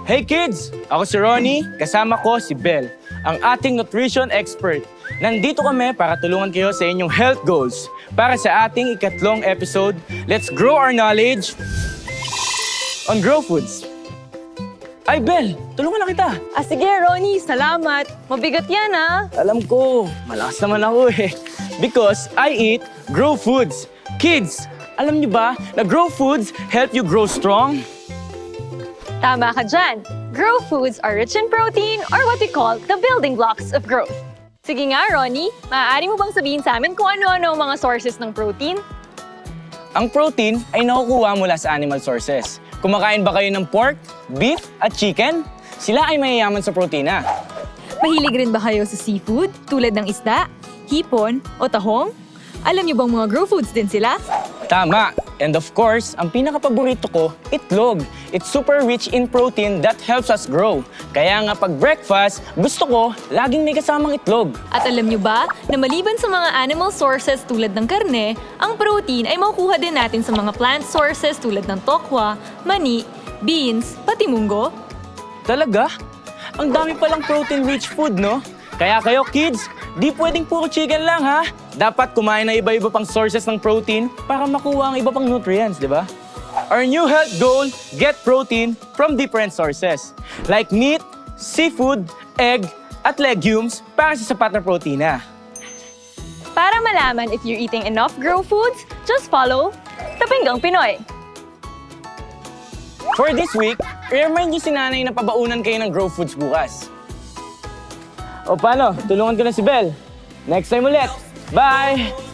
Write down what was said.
Hey kids! Ako si Ronnie, kasama ko si Belle, ang ating nutrition expert. Nandito kami para tulungan kayo sa inyong health goals. Para sa ating ikatlong episode, let's grow our knowledge on Grow Foods. Ay Belle, tulungan na kita. Sige, Ronnie, salamat. Mabigat yan, ah. Alam ko, malakas naman ako eh. Because I eat Grow Foods. Kids, alam niyo ba na Grow Foods help you grow strong? Tama ka dyan. Grow foods are rich in protein or what we call the building blocks of growth. Sige nga, Ronnie, maaari mo bang sabihin sa amin kung ano-ano ang mga sources ng protein? Ang protein ay nakukuha mula sa animal sources. Kumakain ba kayo ng pork, beef, at chicken? Sila ay mayayaman sa protina. Mahilig rin ba kayo sa seafood tulad ng isda, hipon o tahong? Alam niyo bang mga grow foods din sila? Tama! And of course, ang pinaka-paborito ko, itlog. It's super rich in protein that helps us grow. Kaya nga pag breakfast, gusto ko laging may kasamang itlog. At alam niyo ba na maliban sa mga animal sources tulad ng karne, ang protein ay makukuha din natin sa mga plant sources tulad ng tokwa, mani, beans, pati munggo? Talaga? Ang dami palang protein-rich food, no? Kaya kayo, kids, di pwedeng puro chicken lang, ha? Dapat kumain na iba-iba pang sources ng protein para makuha ang iba pang nutrients, di ba? Our new health goal, get protein from different sources. Like meat, seafood, egg, at legumes para sa sapat na protina. Para malaman if you're eating enough grow foods, just follow Tapinggang Pinoy. For this week, remind nyo si nanay na pabaunan kayo ng grow foods bukas. O paano? Tulungan ko na si Belle. Next time ulit. Bye!